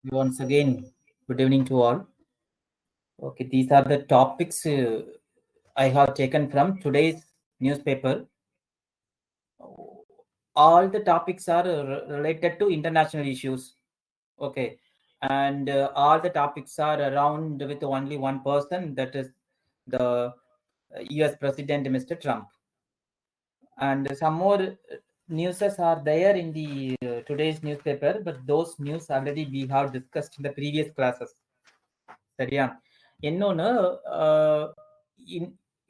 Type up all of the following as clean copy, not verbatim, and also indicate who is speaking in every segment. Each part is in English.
Speaker 1: Once again, good evening to all. Okay, these are the topics I have taken from today's newspaper. All the topics are related to international issues. Okay, and all the topics are around with only one person, that is the US President, Mr. Trump. And some more newses are there in the today's newspaper, but those news already we have discussed in the previous classes. சரியா? இன்னொன்னு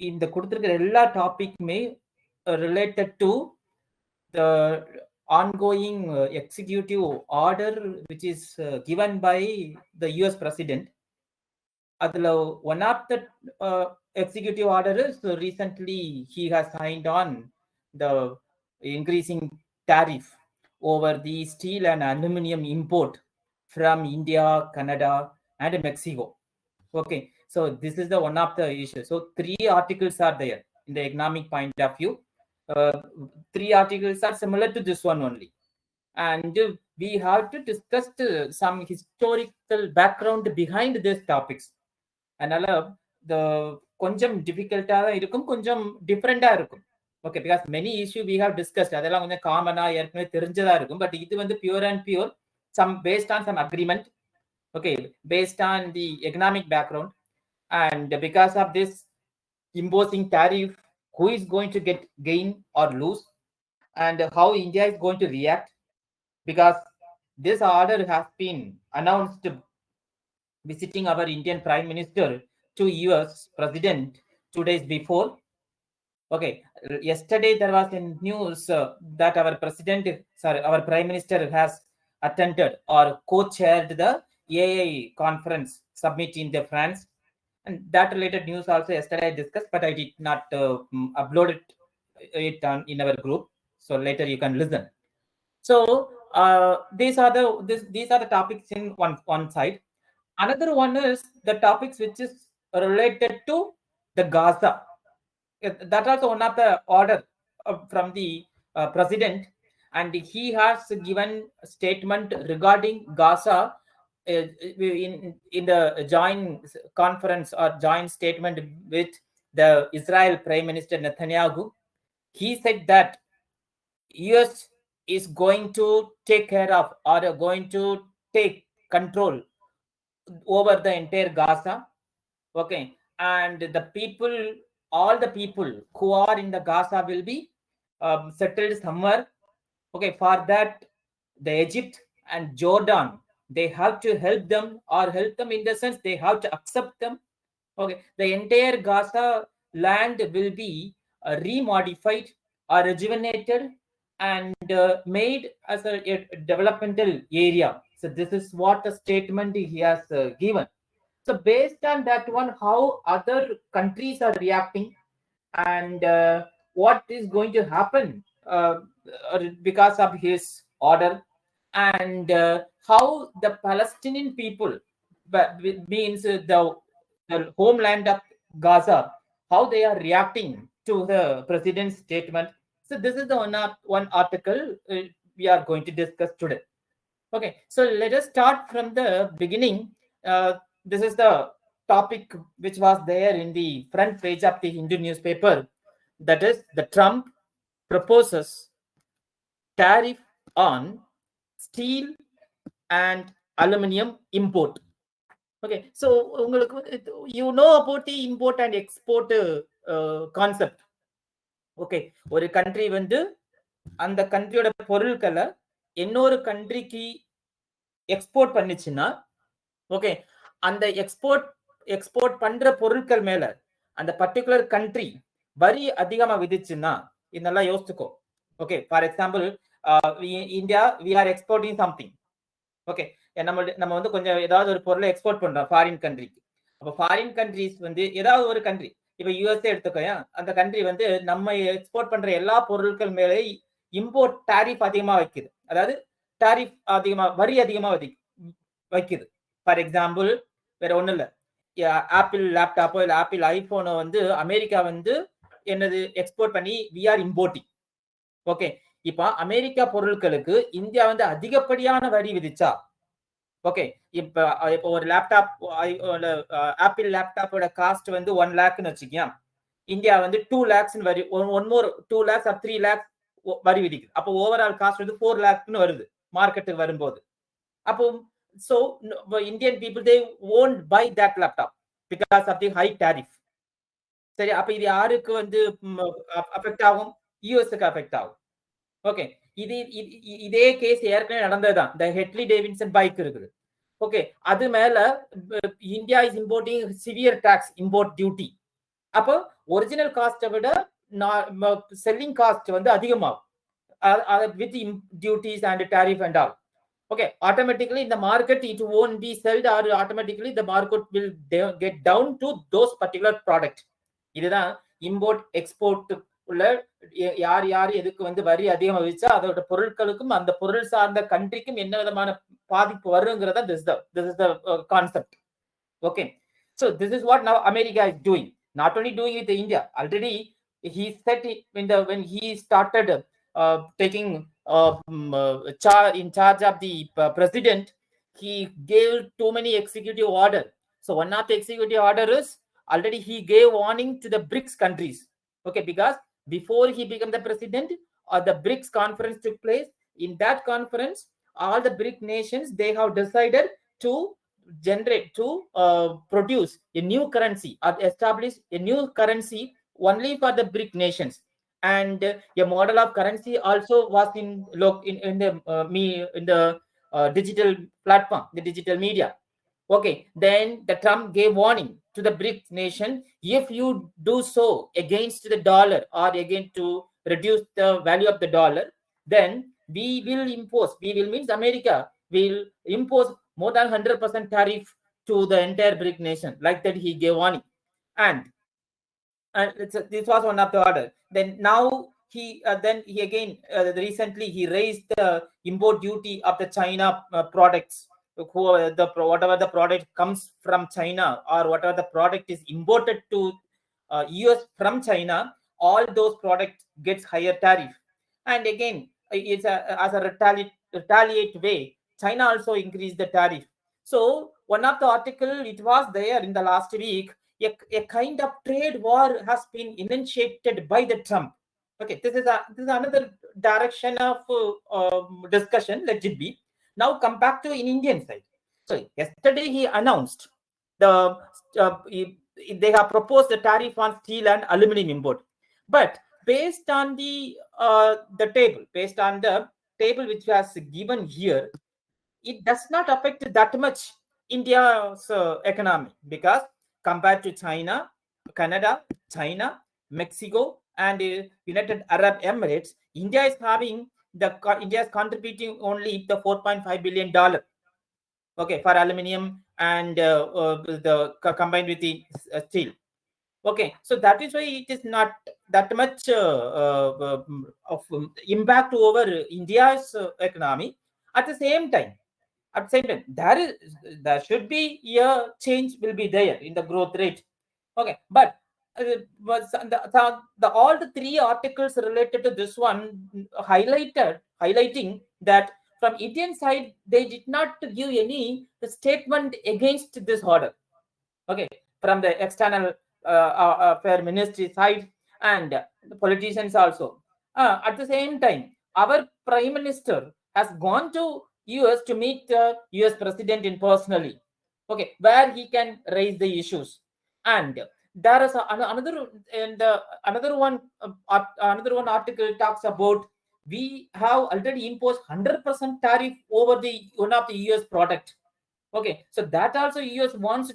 Speaker 1: இந்த கொடுத்திருக்கிற எல்லா டாபிக்குமே related to the ongoing executive order which is given by the US president. அதுல one of the executive order is recently he has signed on the increasing tariff over the steel and aluminum import from India, Canada, and Mexico. Okay, so this is the one of the issues. So 3 articles are there in the economic point of view. 3 articles are similar to this one only, and we have to discuss some historical background behind these topics. அதனால கொஞ்சம் டிஃபிகல்ட்டா தான் இருக்கும், கொஞ்சம் டிஃப்ரெண்டா இருக்கும். Okay, because many issue we have discussed, அதெல்லாம் கொஞ்சம் காமனா ஏற்கனவே தெரிஞ்சதா இருக்கும். பட் இது வந்து pure and pure some based on some agreement. Okay, based on the economic background, and because of this imposing tariff, who is going to get gain or lose, and how India is going to react, because this order has been announced visiting our Indian Prime Minister to US President 2 days before. Okay, yesterday there was a news that our Prime Minister has attended or co-chaired the AI conference summit in the France, and that related news also yesterday I discussed, but I did not upload it in our group, so later you can listen. So these are the topics in one side. Another one is the topics which is related to the Gaza. That also one of the order from the president, and he has given statement regarding Gaza in the joint conference or joint statement with the Israel Prime Minister Netanyahu. He said that US is going to take care of or going to take control over the entire Gaza. Okay, and the people, all the people who are in the Gaza will be settled somewhere. Okay, for that the Egypt and Jordan, they have to help them, or help them in the sense they have to accept them. Okay, the entire Gaza land will be remodified or rejuvenated and made as a developmental area. So this is what the statement he has given. So based on that one, how other countries are reacting, and what is going to happen because of his order, and how the Palestinian people, means the homeland of Gaza, how they are reacting to the president's statement. So this is the one article we are going to discuss today. Okay, so let us start from the beginning. This is the topic which was there in the front page of the Hindu newspaper. That is, the Trump proposes tariff on steel and aluminum import. Okay, so you know about the import and export concept. Okay, ஒரு country வந்து அந்த கண்ட்ரியோட பொருட்களை இன்னொரு கண்ட்ரிக்கு export பண்ணிச்சுன்னா, okay, அந்த export பண்ற பொருட்கள் மேல அந்த பர்டிகுலர் கண்ட்ரி வரி அதிகமா விதிச்சுன்னா, இதெல்லாம் யோசிச்சுக்கோ. Okay, for example India, we are exporting something. Okay, நம்ம வந்து கொஞ்சம் ஏதாவது ஒரு பொருளை எக்ஸ்போர்ட் பண்றோம் ஃபாரின் கண்ட்ரிக்கு. அப்போ ஃபாரின் கண்ட்ரிஸ் வந்து ஏதாவது ஒரு கண்ட்ரி, இப்ப யூஎஸ்ஏ எடுத்துக்கோயா, அந்த கண்ட்ரி வந்து நம்ம எக்ஸ்போர்ட் பண்ற எல்லா பொருட்கள் மேலே இம்போர்ட் டாரிஃப் அதிகமா வைக்குது. அதாவது டாரிஃப் அதிகமா, வரி அதிகமா வைக்குது. ஃபார் எக்ஸாம்பிள், வேற ஒண்ணும் இல்ல, ஆப்பிள் லேப்டாப்போ இல்ல ஆப்பிள் ஐபோனோ வந்து அமெரிக்கா வந்து என்னது எக்ஸ்போர்ட் பண்ணி வி ஆர் இம்போர்ட்டிங். ஓகே, இப்ப அமெரிக்கா பொருட்களுக்கு இந்தியா வந்து அதிகப்படியான வரி விதிச்சா, ஓகே, இப்போ ஒரு லேப்டாப் ஆப்பிள் லேப்டாப்போட காஸ்ட் வந்து 1 லேக்னு வச்சுக்கேன். இந்தியா வந்து 2 லேக்ஸ்னு வரி, one more 2 lakhs or 3 lakhs வரி விதிக்குது. அப்போ ஓவரால் காஸ்ட் வந்து 4 லேக்னு வருது மார்க்கெட்டுக்கு வரும்போது. அப்போ so Indian people they won't buy that laptop because of the high tariff. சரி, அப்ப இது யாருக்கு வந்து அஃபெக்ட் ஆகும்? யூஎஸ்க்கு அஃபெக்ட் ஆகும். ஓகே, இதே கேஸ் ஏற்கனவே நடந்ததுதான். இந்த ஹெட்லி டேவிட்சன் பைக் இருக்குது. ஓகே, அது மேல India is importing severe tax, import duty. அப்போ ஒரிஜினல் காஸ்ட்டை விட செல்லிங் காஸ்ட் வந்து அதிகமாகும் with duties and tariff and all. Okay, automatically in the market it won't be sold, or automatically the market will get down to those particular product. இதுதான் import export உள்ள யார் யார் எதுக்கு வந்து வரி அதிகமாக வச்சா அதோட பொருட்களுக்கும் அந்த பொருள் சார்ந்த கண்ட்ரிக்கும் என்ன விதமான பாதிப்பு வருங்கிறத this is the concept. Okay, so this is what now America is doing, not only doing with India. Already he said it when he started taking in charge of the president, he gave too many executive order. So one of the executive order is already he gave warning to the BRICS countries. Okay, because before he became the president, the BRICS conference took place. In that conference, all the BRIC nations, they have decided to produce a new currency or establish a new currency only for the BRIC nations. And a model of currency also was in the digital platform, the digital media. Okay, then the Trump gave warning to the BRICS nation: if you do so against the dollar or again to reduce the value of the dollar, then we will means America will impose more than 100% tariff to the entire BRIC nation. Like that he gave warning. And this was one of the order. Then now he again recently he raised the import duty of the China products. Whatever the product comes from China, or whatever the product is imported to US from China, all those products gets higher tariff. And again, it's as a retaliate way, China also increased the tariff. So one of the article, it was there in the last week, a kind of trade war has been initiated by the Trump. Okay, this is another direction of discussion. Let it be. Now come back to in Indian side. So yesterday he announced they have proposed the tariff on steel and aluminum import. But based on the table which was given here, it does not affect that much India's economy, because compared to China, Canada, China, Mexico, and United Arab Emirates, India is contributing only the $4.5 billion. Okay, for aluminium and the combined with the steel. Okay, so that is why it is not that much of impact over India's economy. At the same time, there should be a change will be there in the growth rate. Okay, but all the three articles related to this one highlighting that from Indian side they did not give any statement against this order. Okay, from the external affair ministry side and the politicians also. At the same time, our prime minister has gone to US to meet the US president in personally. Okay, where he can raise the issues. And there is another one article talks about we have already imposed 100% tariff over the one of the US product. Okay, so that also US wants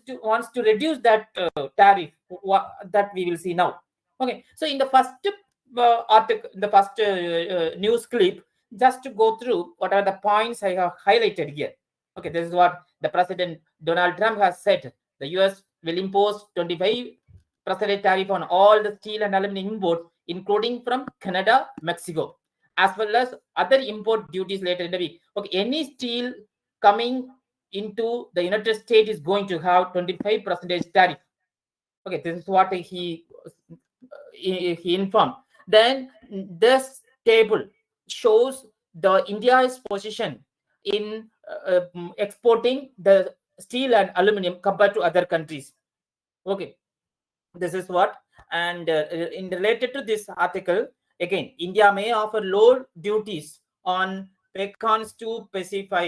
Speaker 1: to reduce that tariff that we will see now. Okay, so in the first article, the first news clip, just to go through what are the points I have highlighted here. Okay, this is what the President Donald Trump has said. The US will impose 25% tariff on all the steel and aluminum imports, including from Canada, Mexico, as well as other import duties later in the week. Okay, any steel coming into the United States is going to have 25% tariff. Okay, this is what he informed. Then this table shows the India's position in exporting the steel and aluminum compared to other countries. Okay, this is what. And in related to this article, again, India may offer low duties on pecans to pacify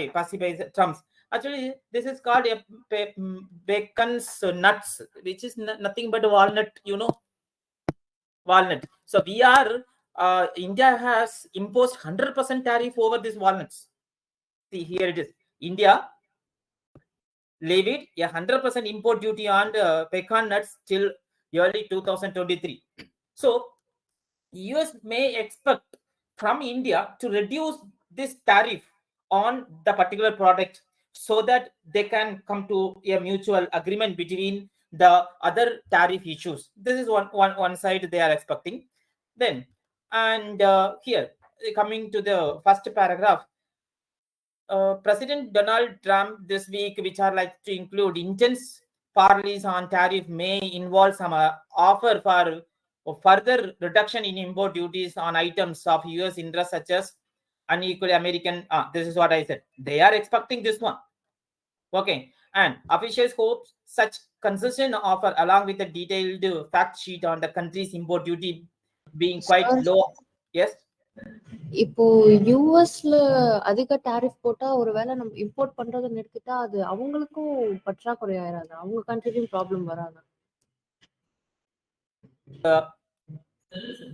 Speaker 1: Trump's. Actually, this is called a pecans nuts, which is nothing but walnut, walnut. So we are, India has imposed 100% tariff over these walnuts. See, here it is. India levied a 100% import duty on pecan nuts till early 2023. So US may expect from India to reduce this tariff on the particular product so that they can come to a mutual agreement between the other tariff issues. This is one side they are expecting. Then, and here, coming to the first paragraph, President Donald Trump this week, which are like to include intense parleys on tariff, may involve some offer for further reduction in import duties on items of US interest, such as unequal American. This is what I said. They are expecting this one. Okay, and officials hope such concession offer, along with a detailed fact sheet on the country's import duty being quite
Speaker 2: Sir,
Speaker 1: low. Yes.
Speaker 2: இப்போ யூஎஸ்ல அதிக tariff போட்டா ஒருவேளை நம்ம import பண்றதை நிறுத்திட்டா அது அவங்களுக்கும் பற்றாக்குறை ஆயிராது, அவங்க கண்ட்ரிலையும் ப்ராப்ளம் வராது.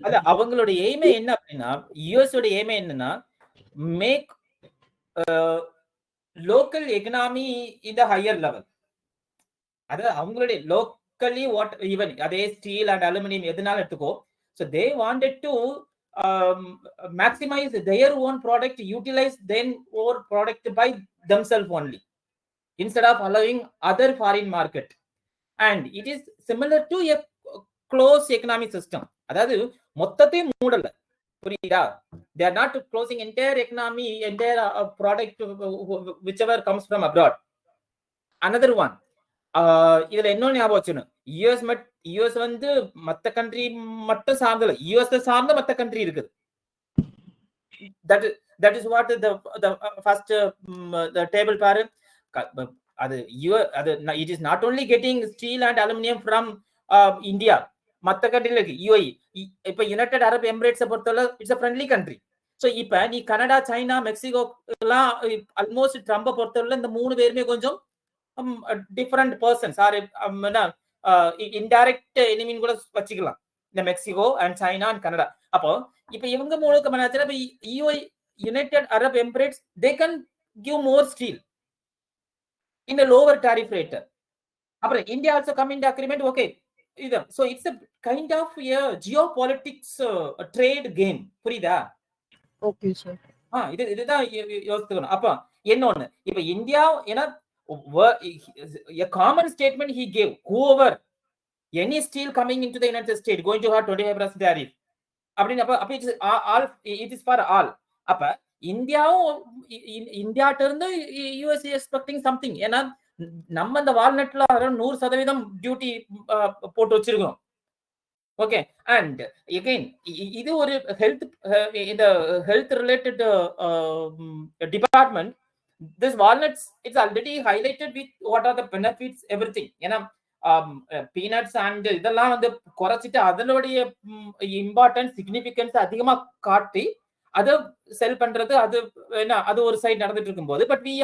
Speaker 1: அத அவங்களோட எய்மே என்ன அப்படின்னா, யுஎஸோட எய்மே என்னன்னா, make local economy in the higher level. அதாவது அவங்களுடைய லோக்கலி வாட் ஈவன் அதே ஸ்டீல் அண்ட் அலுமினியம் எதுனாலும் எடுத்துக்கோ. So they wanted to maximize their own product, utilize their own product by themselves only, instead of allowing other foreign market. And it is similar to a closed economic system. அதாவது மொத்தத்தையும் மூடல, புரியுதா? they are not closing entire economy, entire product whichever comes from abroad. Another one, இதுல இன்னொன்னு ஞாபகம் வச்சுக்கணும், US வந்து மத்த country மட்டும் சார்ந்தல, யுஎஸ் சார்ந்த மத்த கண்ட்ரி இருக்குது. that is what the first the table பாரு, அது it is not only getting steel and aluminum from India, மத்த கண்ட்ரில இருக்கு. யுஏஇ இப்ப யுனைடெட் அரப் எமிரேட்ஸை பொறுத்தவரை it's a friendly country. So இப்ப நீ கனடா, சைனா, மெக்சிகோ எல்லாம் ஆல்மோஸ்ட் ட்ரம்பை பொறுத்தவரை இந்த மூணு பேருமே கொஞ்சம் டிஃபரெண்ட் பர்சன்ஸ் ஆர் இன்டைரக்ட் எனிமின்னு கூட வச்சுக்கலாம், இந்த Mexico and China and Canada. அப்போ இப்ப இவங்க மூலக்கு மனாச்சுன்னா இப்ப UAE, United Arab Emirates, they can give more steel in a lower tariff rate. அப்புறம் India also come in agreement. Okay, இது so it's a kind of a geopolitics trade game. புரியுதா?
Speaker 2: Okay sir.
Speaker 1: இதுதான் யோசிக்கணும். அப்ப என்னொன்னு, இப்ப India ஏன்னா a common statement he gave, whoever any steel coming into the United States going to have 25% tariff அப்படின்னு. அப்ப it is for all. அப்ப இந்தியாட்ட இருந்து யூஎஸ் எக்ஸ்பெக்டிங் சம்திங். ஏன்னா நம்ம இந்த வால்நட்ல 100% டியூட்டி போட்டு வச்சிருக்கோம். ஓகே, அண்ட் எகைன் இது ஒரு இந்த health related department. This walnuts it's already highlighted with what are the benefits everything. ஏன்னா பீனட்ஸ் அண்ட் இதெல்லாம் வந்து குறைச்சிட்டு அதனுடைய இம்பார்ட்டன்ஸ் சிக்னிபிகன்ஸ் அதிகமா காட்டி அதை செல் பண்றது, அது என்ன, அது ஒரு சைடு நடந்துட்டு இருக்கும்போது, but we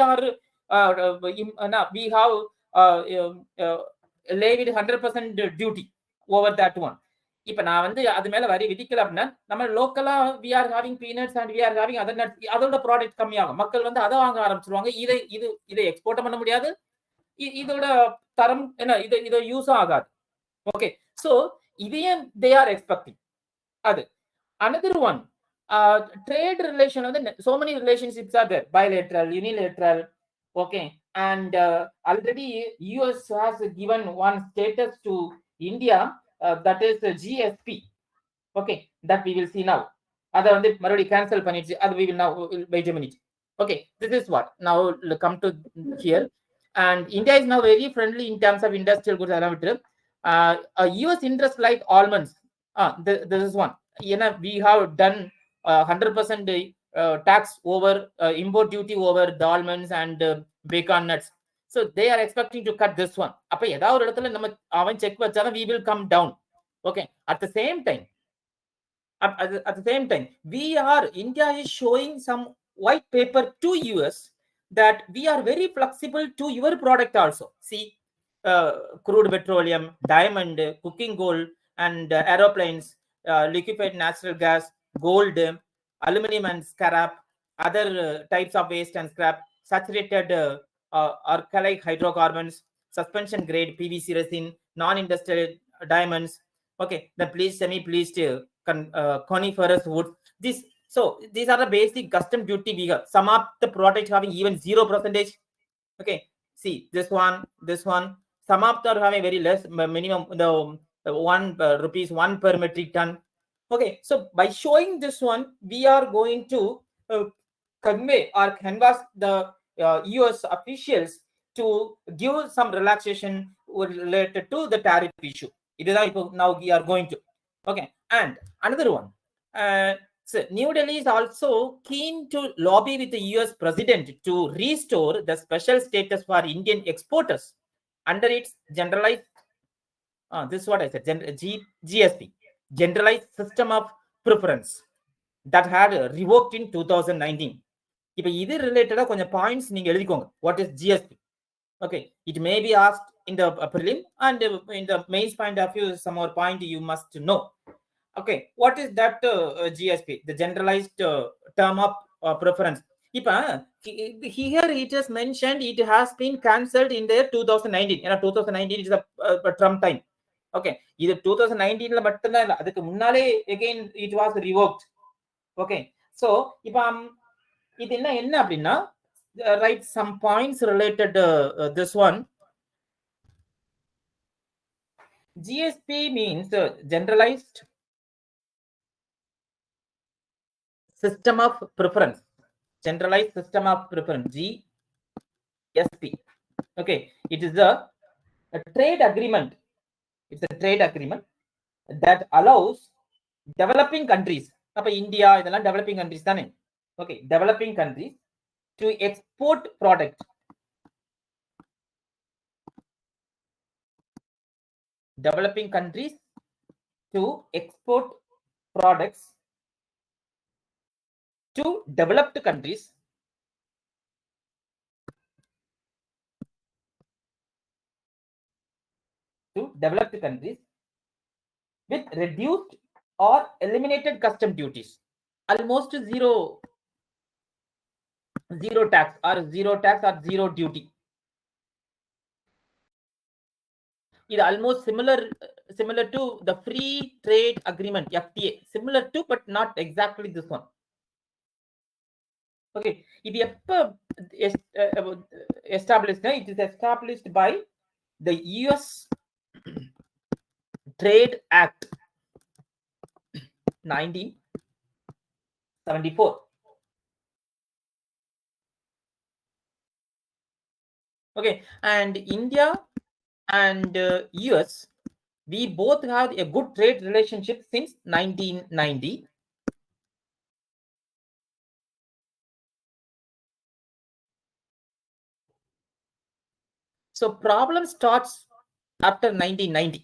Speaker 1: have levied 100% duty over that one. இப்ப நான் வந்து அது மேல வரி விதிக்கல அப்படின்னா, நம்ம லோக்கலா we are having peanuts and we are having other nuts, அதோட ப்ராடக்ட் கம்மியாகும், மக்கள் வந்து அதை வாங்க ஆரம்பிச்சிருவாங்க. இதை எக்ஸ்போர்ட் பண்ண முடியாது, இதோட தரம் என்ன, இதை யூஸும் ஆகாது. ஓகே, சோ இதையும் they are expecting. அது another one. Trade relation, so many relationships are there, bilateral, unilateral. Okay, and already US has given one status to India, that is the GSP. Okay, that we will see now. அதை வந்து மறுபடியும் cancel பண்ணிடுச்சு. அது we will now wait a minute. Okay, this is what now come to here. And India is now very friendly in terms of industrial goods. US interest like almonds. This is one. We have done 100% tax over import duty over the almonds and bacon nuts. So they are expecting to cut this one. அப்ப ஏதாவது ஒரு இடத்துல நம்ம அவன் check வச்சாதான் we will come down. Okay, at the same time, at the same time, India is showing some white paper to us that we are very flexible to your product also. See, crude petroleum, diamond, cooking gold, and aeroplanes, liquefied natural gas, gold, aluminum and scrap, other types of waste and scrap, saturated alkali hydrocarbons, suspension grade PVC resin, non-industrial diamonds. Okay, the please semi-pleased coniferous wood. These are the basic custom duty we have. Some of the products having even 0%. Okay, see this one. Some of them having very less minimum the 1 rupees 1 per metric ton. Okay, so by showing this one, we are going to convey or canvas the US officials to give some relaxation related to the tariff issue. Now we are going to. Okay, and another one. So New Delhi is also keen to lobby with the US president to restore the special status for Indian exporters under its generalized, this is what I said, GSP, generalized system of preference that had revoked in 2019. இப்போ இது ரிலேட்டடா கொஞ்சம் points நீங்க எழுதிக்கோங்க. What is GSP? Okay, it may be asked in the prelim and in the mains point of view, some more point you must know. Okay, what is that GSP? The generalized term of preference. Ipa, here it is mentioned it has been cancelled in the 2019. 2019 is a Trump time. Okay, இது 2019ல மட்டும்தான் இல்ல, அதுக்கு முன்னாலே again it was revoked. Okay, so இப்போ இது என்ன அப்படின்னா, write some points related this one. GSP means generalized system of preference. Generalized system of preference, GSP. Okay, it is a trade agreement. It's a trade agreement that allows developing countries. அப்ப India இதெல்லாம் developing countries தானே. Okay, developing countries to export product. Developing countries to export products to developed countries with reduced or eliminated custom duties. Almost zero tax or zero duty. It almost similar to the free trade agreement, FTA, similar to, but not exactly this one. Okay, இது எப்ப established? It is established by the US Trade Act 1974. Okay, and India and US, we both have a good trade relationship since 1990. So problem starts after 1990.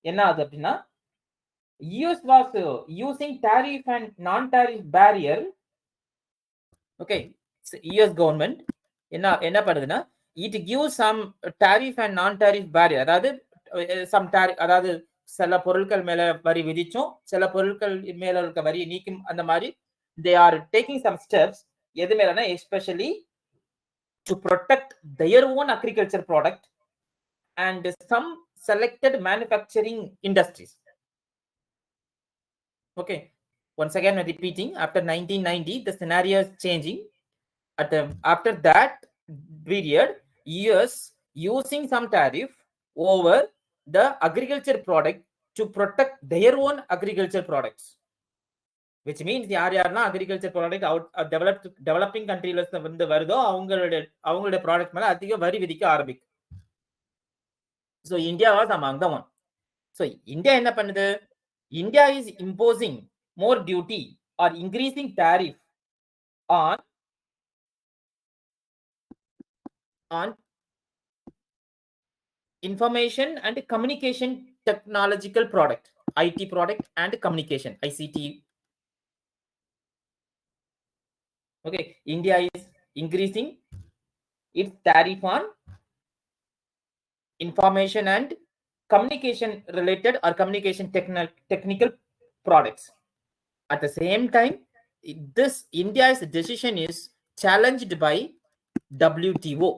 Speaker 1: என்ன ஆகுது அப்படின்னா, US was using tariff and non-tariff barrier. Okay, so US government என்ன பண்ணுதுன்னா, it gives some tariff and non-tariff barrier. அதாவது some tariff, அதாவது சில பொருட்கள் மேல வரி விதிச்சோம், சில பொருட்கள் மேல இருக்க வரி நீக்கும், அந்த மாதிரி they are taking some steps. எது மேலனா, especially to protect their own agriculture product and some selected manufacturing industries. Okay, once again repeating, after 1990 the scenario is changing. After that period, US using some tariff over the agriculture product to protect their own agriculture products, which means யாரெல்லாம் agriculture product developing countryல வந்து வருதோ அவங்களுடைய product மேல அதிக வரி விதிக்க ஆரம்பிக்கும். So India was among the one. So India என்ன பண்ணுது? India is imposing more duty or increasing tariff on information and communication technological product, IT product and communication, ICT. Okay, India is increasing its tariff on information and communication related or communication technical products. At the same time, this India's decision is challenged by WTO,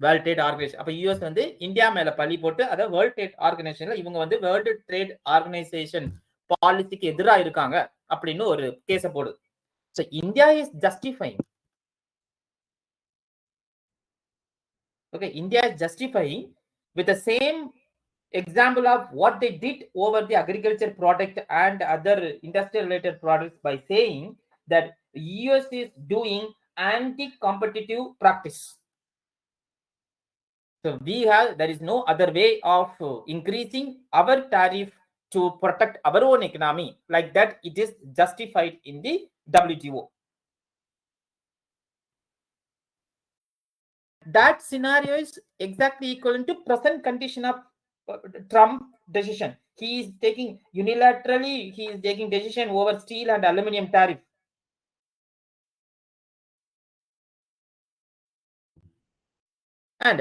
Speaker 1: world trade organisation. அப்ப US வந்து India மேல பழி போட்டு அதை world trade ஆர்கனைசேஷன்ல இவங்க வந்து world trade organisation பாலிசிக்கு எதிராக இருக்காங்க அப்படின்னு ஒரு கேஸ போடுது. So India is justifying. Okay, India is justifying with the same example of what they did over the agriculture product and other industrial related products by saying that US is doing anti-competitive practice. So there is no other way of increasing our tariff to protect our own economy. Like that, it is justified in the WTO. That scenario is exactly equivalent to present condition of Trump decision. He is taking unilaterally, he is taking decision over steel and aluminum tariff. And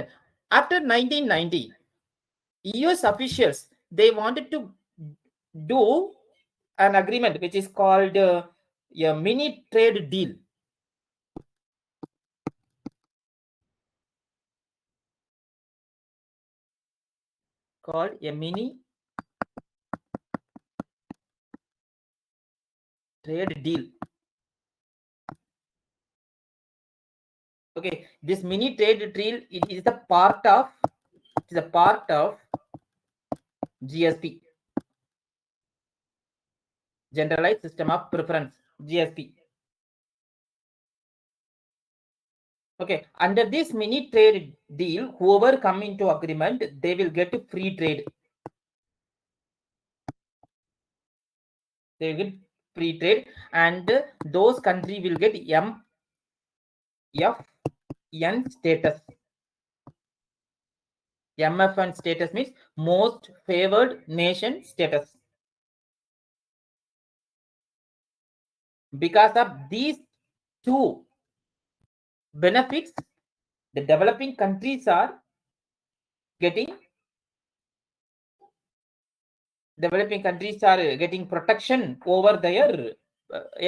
Speaker 1: after 1990, US officials, they wanted to do an agreement which is called a mini trade deal. Called a mini trade deal. Okay, this mini trade deal, it is a part of GSP, generalized system of preference, GSP. Okay, under this mini trade deal, whoever come into agreement, they will get free trade. They will get free trade, and those country will get MFN status. MFN status means most favored nation status. Because of these two benefits, the developing countries are getting protection over their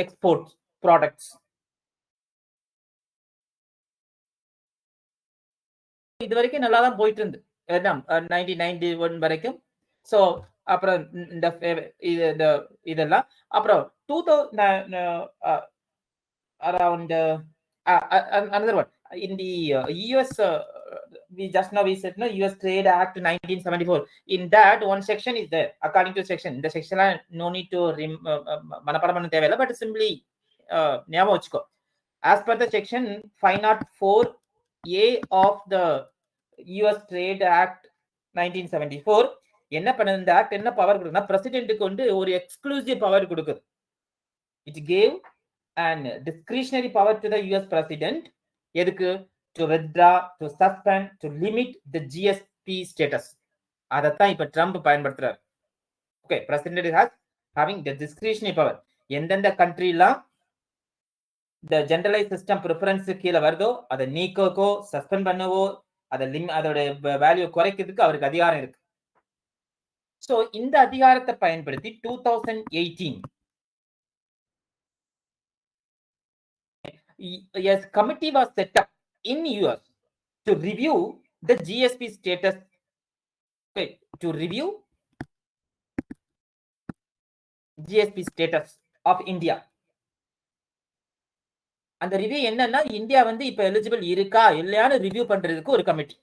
Speaker 1: export products. இது வரைக்கும் நல்லா தான் போயிட்டு இருந்து 1991 வரைக்கும். So அப்புறம் இந்த இதெல்லாம் அப்புறம் 2000 around another one in the US. We just now we said no, US Trade Act 1974. In that, one section is there. According to section, the section no need to manapadam panna thevilla, but simply ஞாபகம் வச்சுக்கோ. As per the section 504A of the US Trade Act 1974, என்ன பண்ண இந்த act என்ன power கொடுக்குதுன்னா பிரசிடென்ட்டுக்கு வந்து ஒரு exclusive power கொடுக்குது. It gave an discretionary power to the US president. எதுக்கு? To withdraw, to suspend, to limit the GSP status. அதைத்தான் இப்ப ட்ரம்ப் பயன்படுத்துறாரு. Okay, president has having the discretionary power. எந்தெந்த கண்ட்ரிலாம் the generalized system preference கீழே வருதோ அதை நீக்கவோ suspend பண்ணவோ அதோட வேல்யூ குறைக்கிறதுக்கு அவருக்கு அதிகாரம் இருக்கு. ஸோ இந்த அதிகாரத்தை பயன்படுத்தி 2018 a committee was set up in US to review the GSP status. Okay, to review GSP status of India. அந்த ரிவ்யூ என்னன்னா இந்தியா வந்து இப்ப எலிஜிபிள் இருக்கா இல்லையான்னு ரிவ்யூ பண்றதுக்கு ஒரு committee.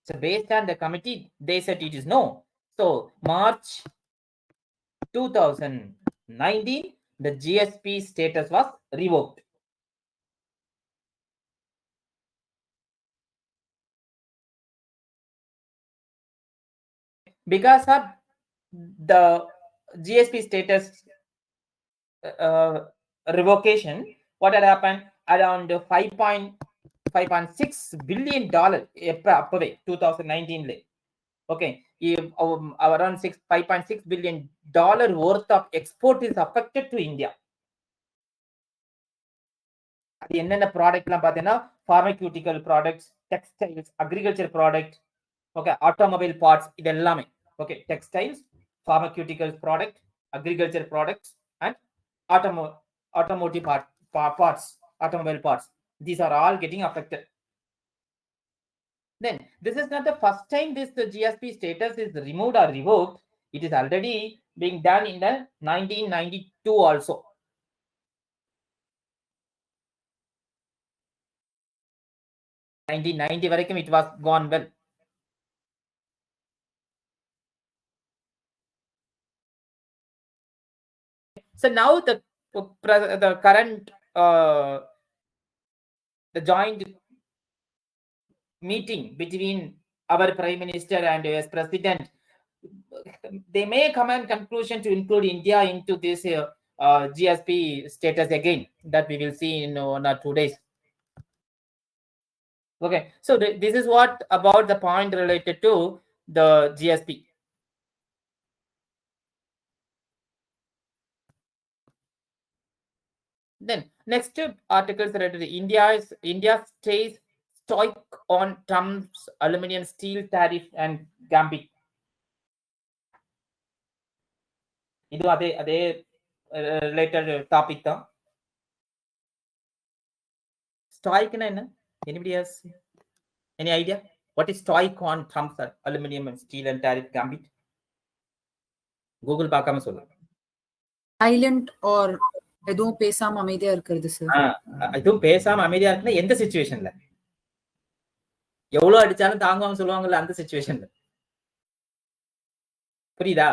Speaker 1: So based on the committee, they said it is no. So March 2019, the GSP status was revoked. Because of the GSP status revocation, what had happened? Around $5.6 billion எப்ப அப்பவே 2019 okay, around 5.6 billion dollar worth of export is affected to India. அது என்னென்ன ப்ராடக்ட்லாம் பார்த்தீங்கன்னா pharmaceutical products, textiles, agriculture product, okay, automobile parts, இது எல்லாமே okay, textiles, pharmaceutical product, agriculture products and automotive parts, automobile parts, these are all getting affected. Then this is not the first time this GSP status is removed or revoked. It is already being done in the 1992 also. 1990 வரைக்கும் it was gone well. So now the current the joint meeting between our Prime Minister and US President, they may come and conclusion to include India into this GSP status again, that we will see in 1 or 2 days. Okay, so this is what about the point related to the GSP. Then next articles related to India stays stoic on Trump's aluminum steel tariff and gambit. இது அதே related topic தான். Stoic na enna? Anybody else? Any idea? What is stoic on Trump's aluminum and steel and tariff gambit? Google பார்க்காம சொல்லு.
Speaker 3: Silent R எதுவும் பேசாம அமைதியா இருக்கிறது sir.
Speaker 1: எதுவும் பேசாம அமைதியா இருக்குன்னா எந்த சிச்சுவேஷன்ல? எவ்வளவு அடிச்சாலும் தாங்குவாங்க சொல்லுவாங்கல்ல, அந்த சிச்சுவேஷன்ல. புரியுதா?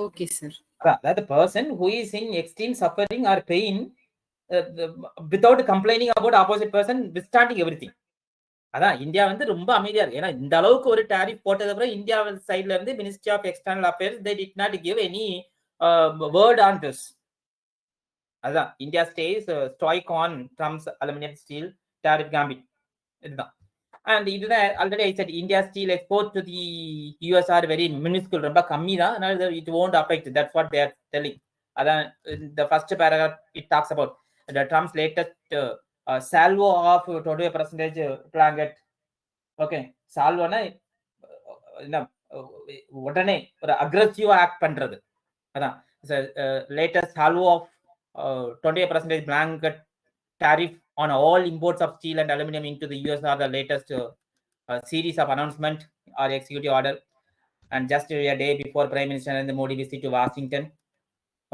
Speaker 3: Okay sir.
Speaker 1: That the person who is in extreme suffering or pain without complaining about opposite person, withstanding everything. அதான் இந்தியா வந்து ரொம்ப அமைதியா இருக்கு. ஏன்னா இந்த அளவுக்கு ஒரு டாரிஃப் போட்டது அப்புறம் இந்தியா சைட்ல இருந்து ministry of external affairs they did not give any word on this. அதான் India stays stoic on Trump's aluminium steel tariff gambit. இதுதான். அண்ட் இதுதான் already I said India steel export to the US are very minuscule, ரொம்ப கம்மி தான். அதனால it won't affect. That's what they are telling. அதான் the first paragraph it talks about the Trump's latest salvo of 20% blanket. Okay, சால்வோனா என்ன, உடனே ஒரு aggressive act பண்றது. அதான் latest salvo of 20% blanket tariff on all imports of steel and aluminum into the US are the latest series of announcement or executive order. And just a day before Prime Minister Narendra Modi visit to Washington,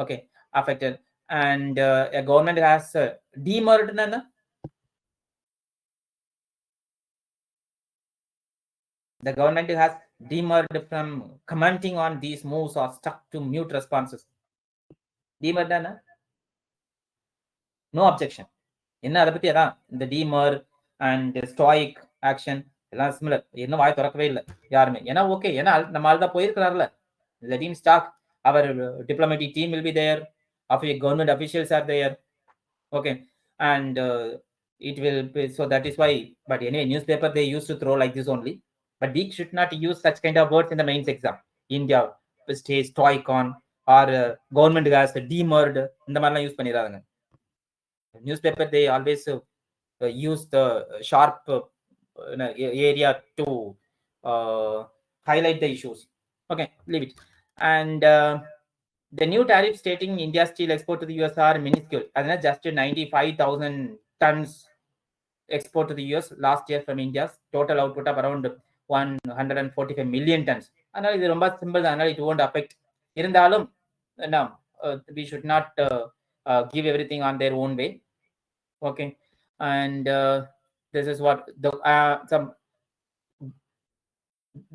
Speaker 1: okay, affected. And a government has demerged nana. The government has demerged from commenting on these moves or stuck to mute responses. Demerged nana? No objection. என்ன அதை பத்தி அதான் இந்த டிமர் and stoic action எல்லாம் similar. என்ன வாய் திறக்கவே இல்லை யாருமே. ஏன்னா ஓகே, ஏன்னா நம்ம ஆள் தான் போயிருக்கிறார்ல. Let him start. Our diplomatic team will be there. Our government officials are there. Okay, and it will be, so that is why. But anyway, newspaper they used to throw like this only. But we should not use such kind of words in the mains exam. India stays stoic on or government has demerged, இந்த மாதிரிலாம் use பண்ணிடாதுங்க. Newspaper they always use the sharp area to highlight the issues. Okay, leave it. And the new tariff stating India's steel export to the US are minuscule. Adana just 95,000 tons export to the US last year from India's total output of around 145 million tons. அதனால இது ரொம்ப simple தான். அதனால it won't affect. இருந்தாலும் we should not give everything on their own way. Okay, and this is what the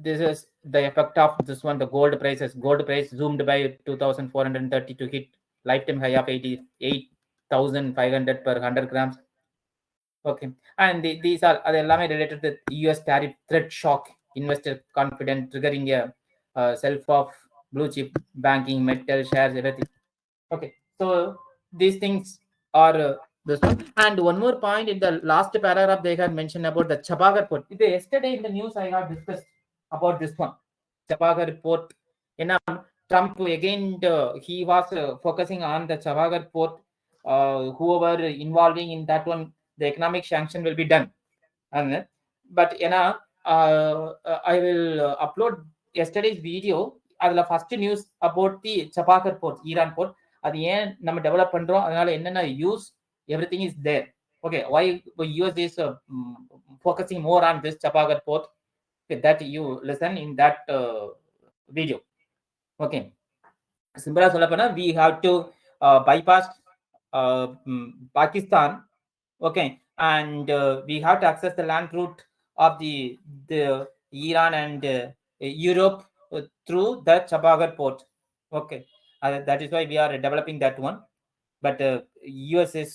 Speaker 1: this is the effect of this one. The gold price zoomed by 2,430 to hit lifetime high of 88,500 per 100 grams. Okay, and these are எல்லாமே related to US tariff threat shock, investor confidence triggering a self of blue chip banking, metal shares, everything. Okay, so these things are this one. And one more point in the last paragraph, they had mentioned about the Chabagar port. Yesterday in the news, I have discussed about this one, Chabagar port. Trump again, he was focusing on the Chabagar port. Whoever involving in that one, the economic sanction will be done. But I will upload yesterday's video. அதில் first news about the Chabahar port, Iran port. அது ஏன் நம்ம develop பண்றோம், அதனால என்னென்ன use, everything is there. Okay, why US is focusing more on this Chapagar port? Okay, that you listen in that video. Okay, சிம்பிளா சொல்ல போனா we have to bypass Pakistan. Okay, and we have to access the land route of the Iran and Europe through the Chabagar port. Okay, that is why we are developing that one. But US is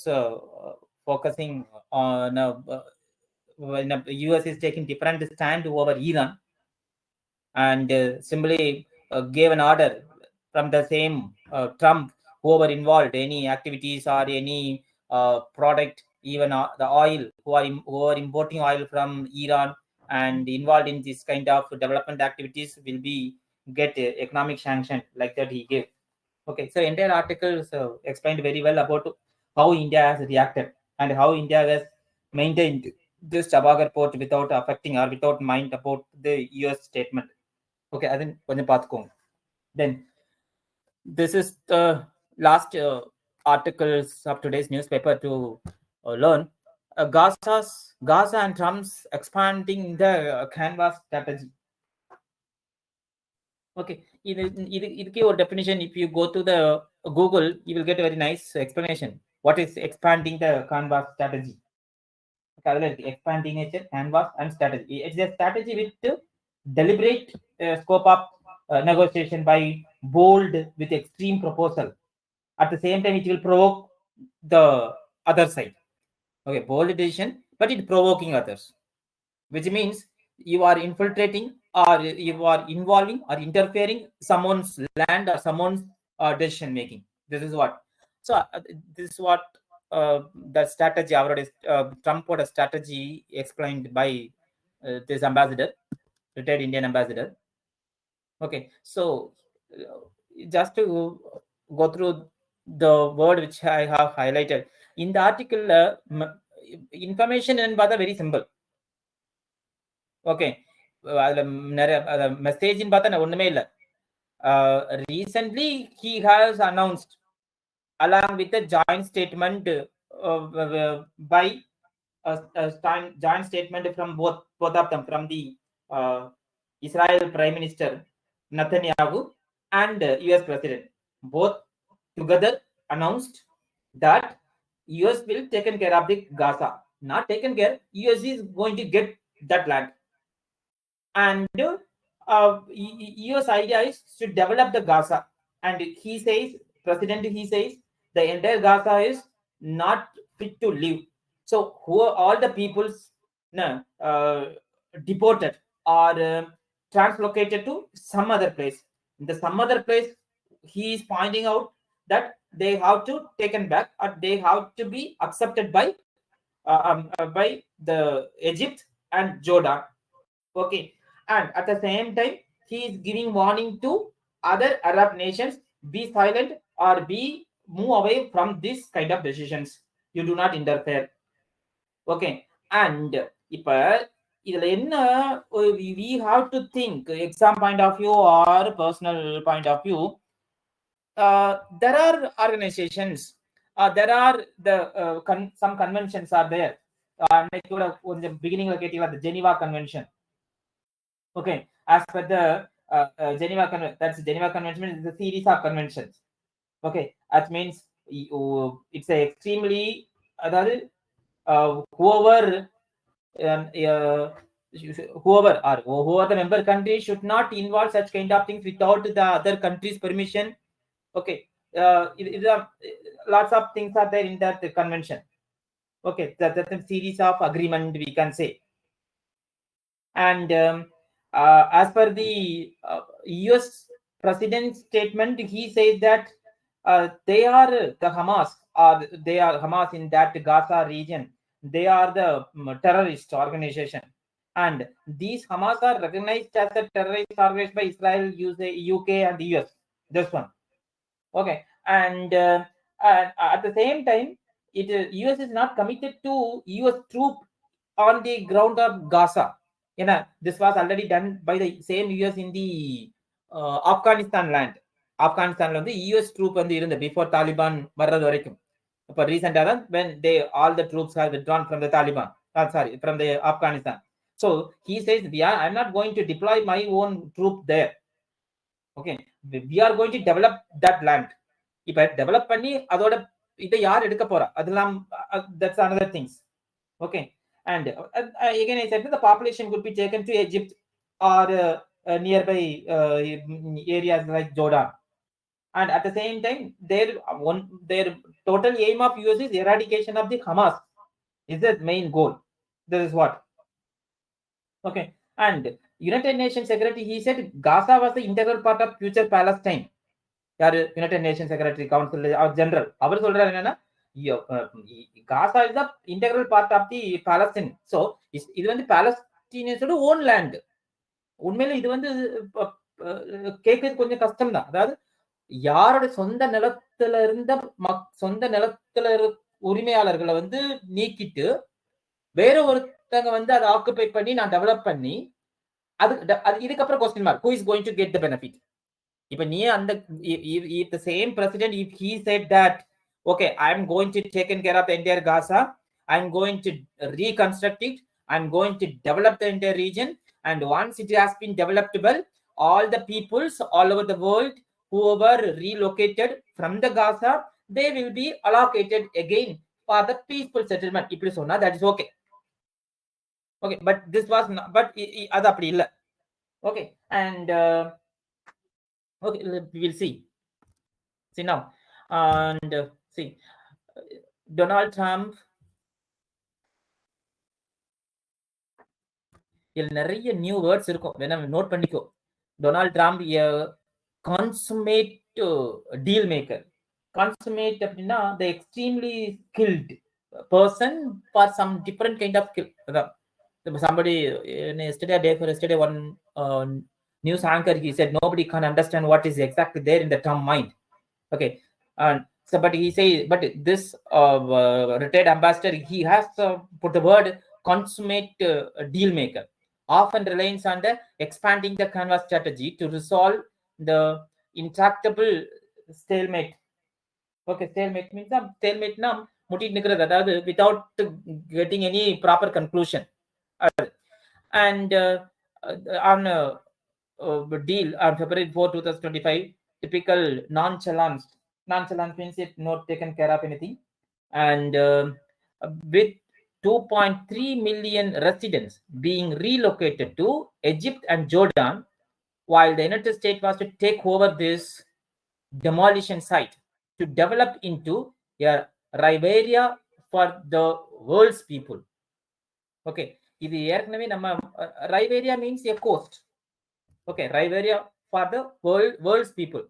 Speaker 1: focusing on US is taking different stand over Iran, and simply gave an order from the same Trump, whoever involved any activities or any product, even the oil, who are importing oil from Iran and involved in this kind of development activities will be get economic sanction, like that he gave. Okay, so entire article explained very well about how India has reacted and how India has maintained this Chabagar port without affecting or without mind about the US statement. Okay, I think கொஞ்சம் பார்த்துக்கோங்க. Then this is the last articles of today's newspaper to learn. Gaza and Trump's expanding the canvas strategy. Okay, இதுக்கே ஒரு definition. If you go to the Google, you will get a very nice explanation. What is expanding the canvas strategy? Expanding nature, canvas, and strategy. It's a strategy with deliberate scope of negotiation by bold with extreme proposal. At the same time, it will provoke the other side. Okay, bold decision, but it provoking others, which means you are infiltrating or you are involving or interfering someone's land or someone's decision making. This is what. So this is what the strategy already Trump had a strategy explained by this ambassador, retired Indian ambassador. Okay, so just to go through the word which I have highlighted in the article, information and very simple. Okay, அதில் மெசேஜ்னு பார்த்தா ஒண்ணுமே இல்லை. Recently he has announced along with a joint statement by a joint statement from both of them, from the Israel Prime Minister Netanyahu and US President, both together announced that US will taken care of the Gaza. Not taken care, US is going to get that land. And US idea is to develop the Gaza. And he says, President, he says the entire Gaza is not fit to live. So who are all the peoples deported or translocated to some other place? In the some other place, he is pointing out that they have to taken back or they have to be accepted by the Egypt and Jordan. Okay, and at the same time he is giving warning to other Arab nations, be silent or be move away from this kind of decisions. You do not interfere. Okay, and இப்ப இதுல என்ன, we have to think exam point of view or personal point of view. There are organizations, there are the some conventions are there. அன்னைக்கு கூட கொஞ்சம் beginningல கேட்டீங்களா, the Geneva Convention. Okay, as per the Geneva Convention, that's Geneva Convention is a series of conventions. Okay, that means it's a extremely whoever the member country should not involve such kind of things without the other country's permission. Okay, lots of things are there in that convention. Okay, that's a series of agreement, we can say. And as per the US president's statement, he said that they are the Hamas Hamas in that Gaza region. They are the terrorist organization, and these Hamas are recognized as a terrorist organization by Israel, UK, and the US. This one, okay, and at the same time, US is not committed to US troop on the ground of Gaza. This was already done by the same US in the Afghanistan land. ஆப்கானிஸ்தான்ல வந்து US troupe வந்து இருந்த before Taliban வர்றது வரைக்கும். இப்போ ரீசெண்டாக தான் when they all the troops have withdrawn from the Taliban, from the Afghanistan. So he says, I'm not going to deploy my own troop there. Okay, we are going to develop that land. இப்ப develop பண்ணி அதோட இதை யார் எடுக்க போறா, அதெல்லாம் that's another things. Okay, and again I said the population could be taken to Egypt or nearby areas like Jordan. And at the same time, their total aim of US is eradication of the Hamas is the main goal. This is what. Okay, and United Nations Secretary, he said Gaza was the integral part of future Palestine. United Nations Secretary Council or General அவர் சொல்றாரு என்னன்னா, Gaza is the integral part of the Palestine. So இது வந்து பாலஸ்தீனியன்ஸோட own land. உண்மையில இது வந்து கேட்கறது கொஞ்சம் கஷ்டம் தான். அதாவது யாரோட சொந்த நிலத்துல இருந்த சொந்த நிலத்துல உரிமையாளர்களை வந்து நீக்கிட்டு வேற ஒருத்தங்க வந்து அதை ஆக்குபை பண்ணி நான் டெவலப் பண்ணி அது இதுக்கப்புறம் question mark, who is going to get the benefit? இப்ப நீ அந்த if the same president, if he said that okay, I am going to take care of the entire Gaza, I am going to reconstruct it, I am going to develop the entire region, and once it has been developed well, all the peoples all over the world whoever relocated from the Gaza, they will be allocated again for the peaceful settlement. இப்படி சொன்னா that is okay. Okay, but this was not, but அது அப்படி இல்ல. Okay, and okay, we will see now, and see Donald Trump, இதுல நிறைய new words இருக்கும், வேணா note பண்ணிக்கோ. Donald Trump consummate deal maker. Consummate அப்படின்னா the extremely skilled person for some different kind of skill. Somebody yesterday one news anchor, he said nobody can understand what is exactly there in the Trump mind. Okay, and so but he say, but this retired ambassador, he has put the word consummate deal maker, often relies on the expanding the canvas strategy to resolve the intractable stalemate. Okay, stalemate means stalemate na முட்டிட்டு நிக்கிறது, அதாவது without getting any proper conclusion. And on deal on February 4, 2025, typical nonchalance means it not taken care of anything, and with 2.3 million residents being relocated to Egypt and Jordan, while the United States was to take over this demolition site to develop into a Riberia for the world's people. Okay, இது ஏற்கனவே நம்ம Riberia means a coast. Okay, Riberia for the world's people.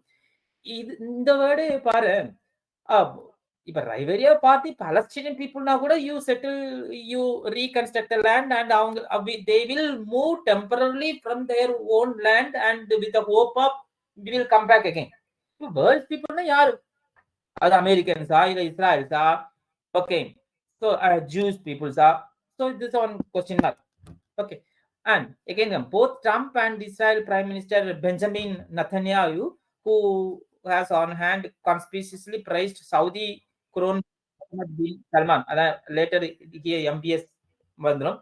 Speaker 1: இந்த word பாரு, இப்ப ரைவேரியா பார்த்து Palestinian பீப்புள்னா கூட you settle, you reconstruct the land, and அவங்க they will move temporarily from their own land and with the hope of we will come back again. World பீப்புள்னா யாரு? அது அமெரிக்கன்ஸா இல்ல இஸ்ராயல்ஸா? Okay, so Jewish peoples are, so this one question mark. Okay, and again both Trump and Israel Prime Minister Benjamin Netanyahu, who has on hand conspicuously praised Saudi Crown bin Salman, later here MBS vandrum,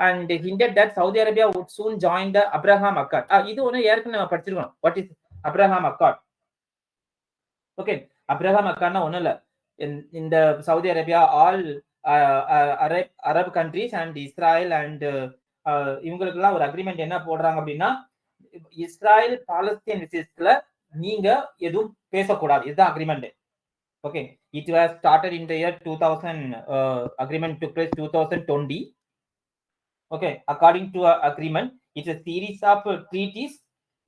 Speaker 1: and hinted that Saudi Arabia would soon join the Abraham Accord. இது ஒன்னு ஏற்கனவே நம்ம படிச்சிருக்கோம். What is Abraham Accord? Okay, Abraham Accord na ஒண்ணும் இல்ல, in the Saudi Arabia all Arab countries and Israel and இவங்களுக்கெல்லாம் ஒரு agreement என்ன போடுறாங்க அப்படின்னா, இஸ்ராயல் பாலஸ்தீன் விஷயத்துல நீங்க எதுவும் பேசக்கூடாது, இதுதான் agreement. Okay, it was started in the year 2000, agreement took place 2020. Okay, according to agreement, it's a series of treaties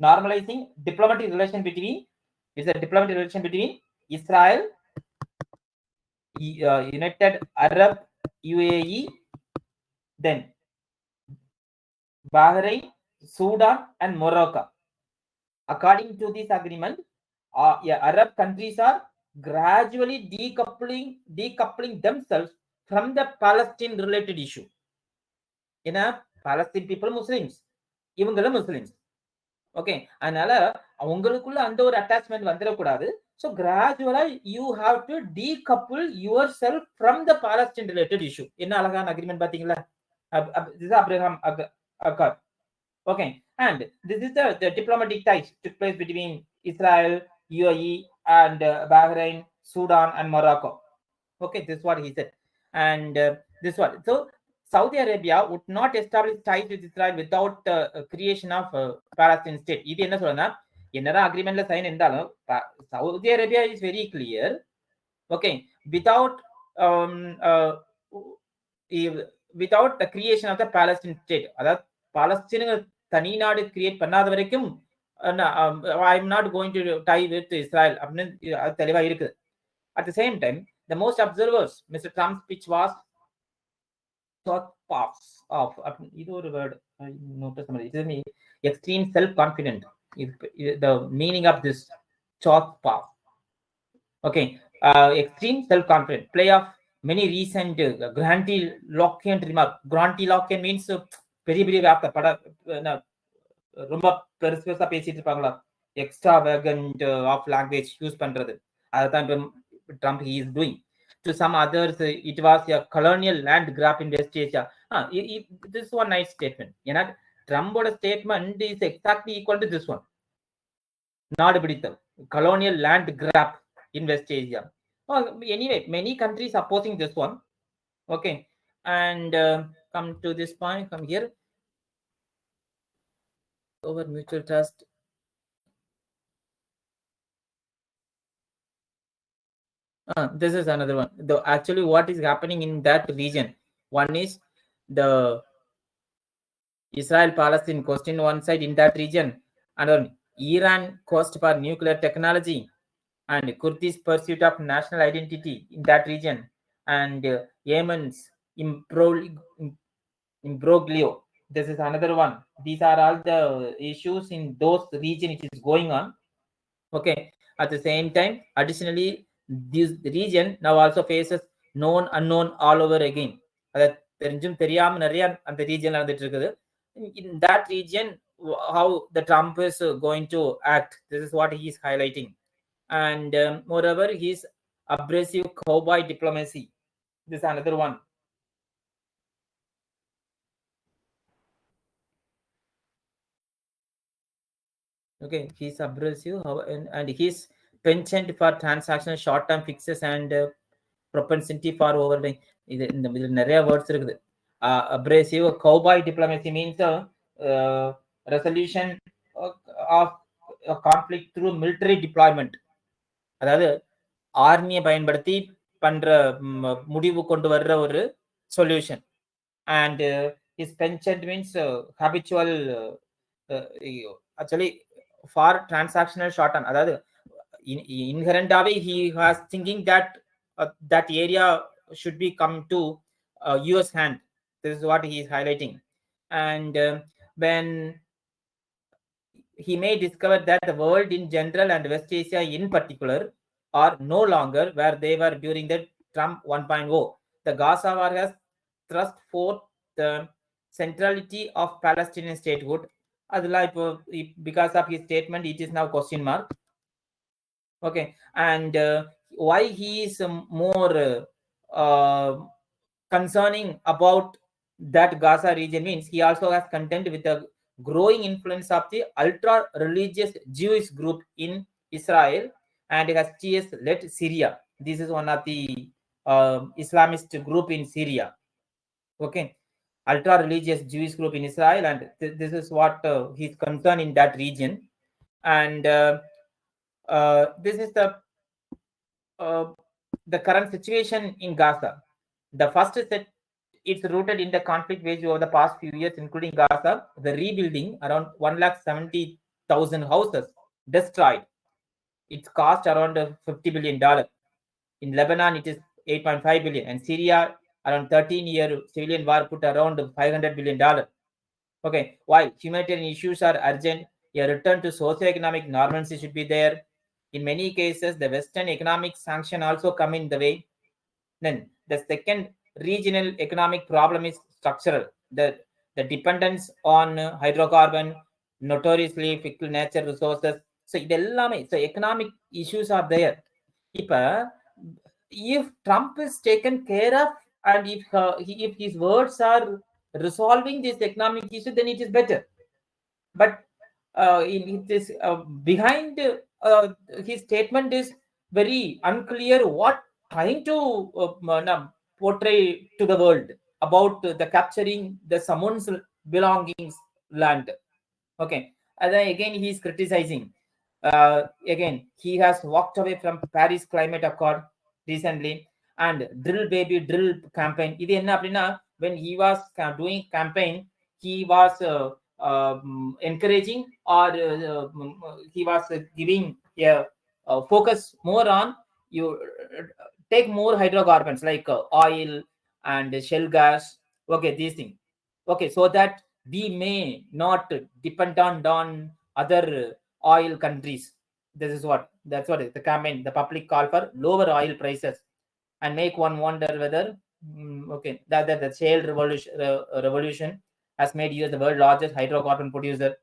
Speaker 1: normalizing diplomatic relation between Israel United Arab, UAE, then Bahrain, Sudan, and Morocco. According to this agreement, Arab countries are gradually decoupling themselves from the Palestine-related issue. ஏன்னா Palestine people Muslims, இவங்களும் Muslims. Okay, அதனால அவங்களுக்குள்ள அந்த ஒரு attachment வந்துடக்கூடாது. So gradually you have to decouple yourself from the Palestine related issue. என்ன அழகான agreement பாத்தீங்களா? Abraham accord. Okay, and this is the diplomatic ties took place between Israel, UAE, and Bahrain, Sudan, and Morocco. Okay, this is what he said. And this one. So Saudi Arabia would not establish ties with Israel without creation of Palestinian state. இது என்ன சொல்றேன்னா, என்னதான் அக்ரிமெண்ட்ல sign இருந்தாலும் Saudi Arabia is very clear. Okay, without without the creation of the Palestinian state, அதாவது பாலஸ்தீன தனி நாடு create பண்ணாத வரைக்கும் I am not going to die with Israel அப்படின்னு அது தெளிவா இருக்குது. At the same time, the most observers, Mr. Trump's speech was thought paths of இது ஒரு word notice பண்ணி extreme self confident. The meaning of this thought path. Okay, extreme self confident play of many recent grandiloquent remark. Grandiloquent means பெரிய பெரிய வார்த்தை பட ரொம்ப பெருசு பெருசா பேசிட்டு இருப்பாங்களா, extravagant of language use பண்றது, அதுதான் இப்ப Trump he is doing. To some others it was a colonial land grab in West Asia. This one nice statement. ஏன்னா ட்ரம்போட statement is exactly equal to this one. நாடு பிடித்தல், colonial land grab in West Asia. Anyway, many countries opposing this one. Okay, and come to this point, come here. Over mutual trust. This is another one. Actually, what is happening in that region? One is the Israel-Palestine question one side in that region, and Iran quest for nuclear technology, and Kurdi's pursuit of national identity in that region, and Yemen's imbroglio. This is another one. These are all the issues in those region it is going on. Okay, at the same time, additionally, this region now also faces known unknown all over again. தெரிஞ்சும் தெரியாம நிறைய அந்த region நடந்துட்டு இருக்குது. In that region, how the Trump is going to act, this is what he is highlighting. And moreover, his abrasive cowboy diplomacy, this is another one. Okay, he's abrasive and his penchant for transactional short-term fixes and propensity for overlaying. இதுல நிறைய words இருக்குது. Abrasive cowboy diplomacy means resolution of a conflict through military deployment. அதாவது ஆர்மியை பயன்படுத்தி பண்ற முடிவு கொண்டு வர்ற ஒரு solution. And his penchant means habitual actually for transactional short term. அதாவது inherently he was thinking that that area should be come to US hand. This is what he is highlighting. And when he may discover that the world in general and West Asia in particular are no longer where they were during the Trump 1.0. The Gaza war has thrust forth the centrality of Palestinian statehood. Because of his statement, it is now question mark. Okay, and why he is more concerning about that Gaza region means he also has content with the growing influence of the ultra-religious Jewish group in Israel and has led Syria. This is one of the Islamist group in Syria. Okay, ultra-religious Jewish group in Israel, and this is what he's concerned in that region. And this is the current situation in Gaza. The first set, it's rooted in the conflict waged over the past few years, including Gaza, the rebuilding around 170,000 houses destroyed. It's cost around $50 billion. In Lebanon, it is 8.5 billion, and Syria around 13-year civilian war put around $500 billion. Okay, while humanitarian issues are urgent, a return to socio-economic normalcy should be there. In many cases, the Western economic sanction also come in the way. Then the second regional economic problem is structural. The dependence on hydrocarbon, notoriously fickle nature resources. So so economic issues are there. If Trump is taken care of, and if his words are resolving this economic issue, then it is better. But it is behind his statement is very unclear what trying to portray to the world about the capturing the someone's belongings land. Okay, and then again he is criticizing. Again, he has walked away from Paris Climate Accord recently, and drill baby drill campaign. When he was doing campaign, he was encouraging, or he was giving a focus more on you take more hydrocarbons like oil and shell gas. Okay, these things. Okay, so that we may not dependent on other oil countries. That's what is the campaign. The public call for lower oil prices, and make one wonder whether okay, that the shale revolution has made US the world largest hydrocarbon producer.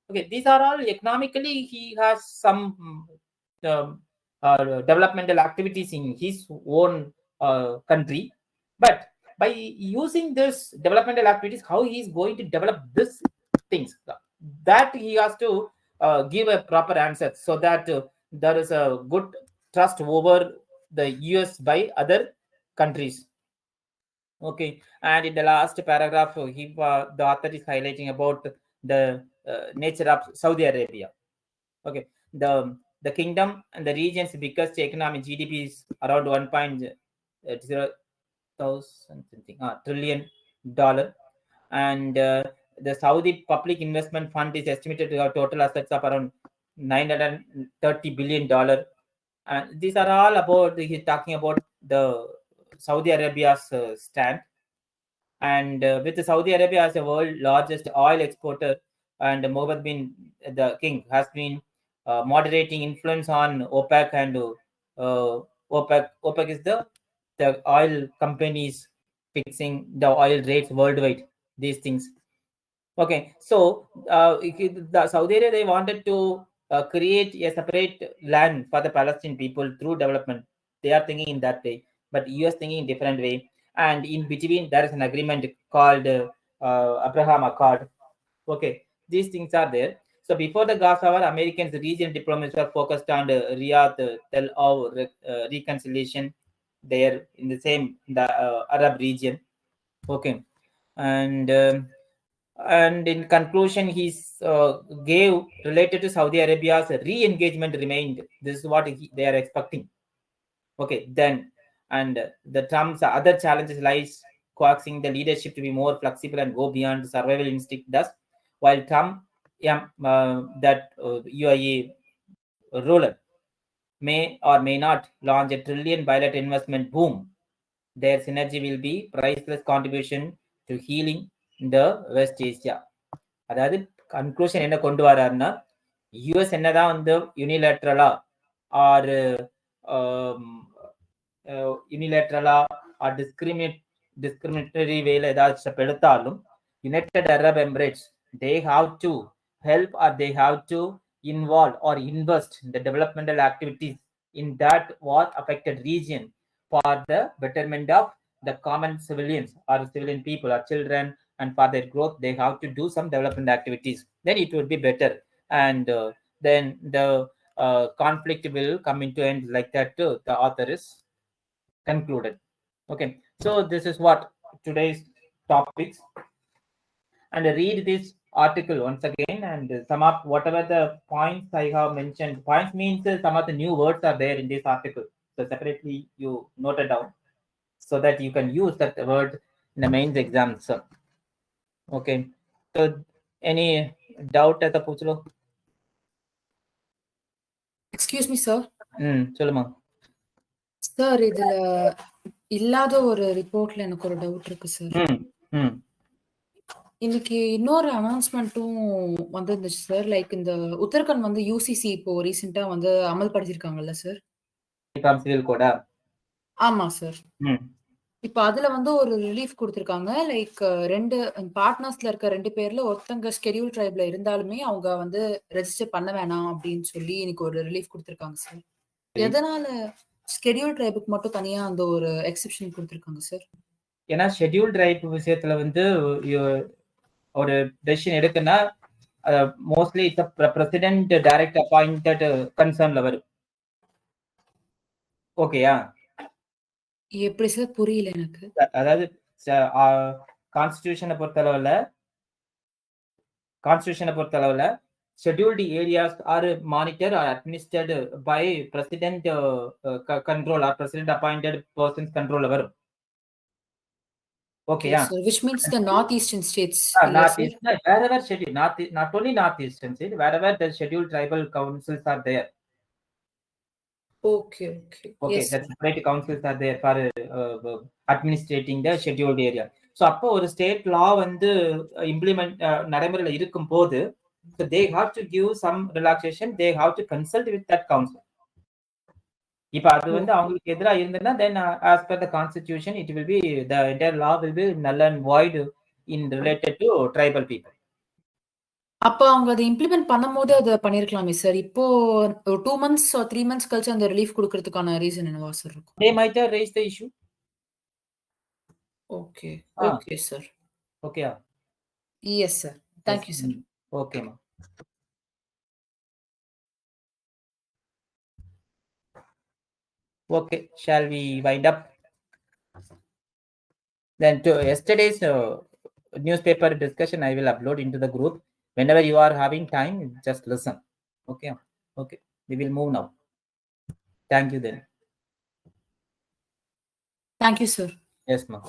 Speaker 1: Okay, these are all economically he has some developmental activities in his own country, but by using this developmental activities, how he is going to develop this things, that he has to give a proper answer, so that there is a good trust over the US by other countries. Okay, and in the last paragraph, the author is highlighting about the nature of Saudi Arabia. Okay, the kingdom and the region's biggest economic GDP is around 1.0 thousand something $1 trillion, and the Saudi Public Investment Fund is estimated to have total assets of around $930 billion. And these are all about he's talking about the Saudi Arabia's stand. And with Saudi Arabia as the world largest oil exporter, and Mohammed bin the king has been moderating influence on OPEC, and OPEC is the oil companies fixing the oil rates worldwide. These things. Okay, so the Saudi Arabia, they wanted to create a separate land for the Palestinian people through development. They are thinking in that way, but US thinking in different way. And in between, there is an agreement called Abraham Accord. Okay, these things are there. So before the Gaza war, Americans regional diplomats were focused on Riyadh, Tel Aviv reconciliation there in the same the Arab region. Okay, and in conclusion, he gave related to Saudi Arabia's re-engagement remained. This is what they are expecting. Okay, then, and the Trump's other challenges lies coaxing the leadership to be more flexible and go beyond survival instinct. Thus, while Trump, that UAE ruler may or may not launch a trillion bilateral investment boom, their synergy will be priceless contribution to healing the West Asia. அதாவது conclusion என்ன கொண்டு வராருன்னா, US என்னதான் வந்து யூனிலேட்ரலா R யூனிலேட்ரலா R discriminatory வேல ஏதாச்சும் step எடுத்தாலும், United Arab Emirates they have to help, or they have to involve or invest in the developmental activities in that war affected region for the betterment of the common civilians or civilian people or children, and for their growth they have to do some development activities. Then it would be better, and then the conflict will come into end. Like that the author is concluded. Okay, so this is what today's topics, and read this article once again and sum up whatever the points I have mentioned. Points means some of the new words are there in this article, so separately you note it down so that you can use that word in the mains exams. Okay, so any doubt at the puchlo?
Speaker 3: Excuse me, sir.
Speaker 1: சொல்லுமா.
Speaker 3: Sir, இதுல இல்லாத ஒரு ரிப்போர்ட்ல எனக்கு ஒரு doubt இருக்கு sir. இன்னைக்கு இன்னொரு அனௌன்ஸ்மெண்ட்டும் வந்துருந்துச்சு சார். லைக் இந்த உத்தரகண்ட் வந்து யூசிசி இப்போ ரீசெண்டா வந்து அமல்படுத்தியிருக்காங்கல்ல சார்.
Speaker 1: சிவில் கோடா?
Speaker 3: ஆமா சார். இப்ப அதுல வந்து ஒரு ரிலீஃப் குடுத்திருக்காங்க. லைக் 2 பார்ட்னர்ஸ்ல இருக்க 2 பேர்ல ஒருத்தங்க ஷெட்யூல் ட்ரைப்ல இருந்தாலுமே அவங்க வந்து ரெஜிஸ்டர் பண்ண வேணாம் அப்படின்னு சொல்லி இன்னைக்கு ஒரு ரிலீஃப் குடுத்திருக்காங்க சார். எதனால ஷெட்யூல் ட்ரைபுக்கு மட்டும் தனியா அந்த ஒரு எக்ஸெப்ஷன் குடுத்திருக்காங்க சார்?
Speaker 1: ஏன்னா ஷெட்யூல் ட்ரைப் விஷயத்துல வந்து ஒரு டெசிஷன் எடுக்குன்னா மோஸ்ட்லி பிரசிடென்ட் டைரக்ட் அப்பாயிண்டட் கன்சர்ன்ல வரும். ஓகேயா?
Speaker 3: எப்படி சார்? புரியல எனக்கு.
Speaker 1: அதாவது கான்ஸ்டிடியூஷனை பொறுத்தளவுல scheduled areas are monitored or administered by president control or president appointed person's control வரும்.
Speaker 3: Okay,
Speaker 1: ஓகேயா?
Speaker 3: sir. Which means the northeastern states.
Speaker 1: North east, wherever scheduled, not only northeastern state, wherever the scheduled tribal councils are there.
Speaker 3: Okay.
Speaker 1: Okay,
Speaker 3: Yes,
Speaker 1: that separate councils are there for administrating the scheduled area. So அப்போ ஒரு state லா வந்து implement நடைமுறையில் இருக்கும் போது so they have to give some relaxation, they have to consult with that council. இப்ப அது வந்து அவங்களுக்கு எதிரா இருந்ததுன்னா then as per the constitution it will be the entire law will be null and void in related to tribal people.
Speaker 3: அப்ப அவங்க அதை implement பண்ணும்போது அதை பண்ணிருக்கலாமே சார். இப்போ 2 months or 3 months கழிச்சு அந்த ரிலீஃப் கொடுக்கறதுக்கான ரீசன் என்னவா சார் இருக்கும்?
Speaker 1: They might have raised the issue.
Speaker 3: Okay, sir.
Speaker 1: Okay.
Speaker 3: Yes, sir. Thank you, sir.
Speaker 1: Okay, ma. Okay, shall we wind up? Then to yesterday's newspaper discussion I will upload into the group. Whenever you are having time, just listen. Okay. We will move now. Thank you then.
Speaker 3: Thank you, sir.
Speaker 1: Yes, ma'am.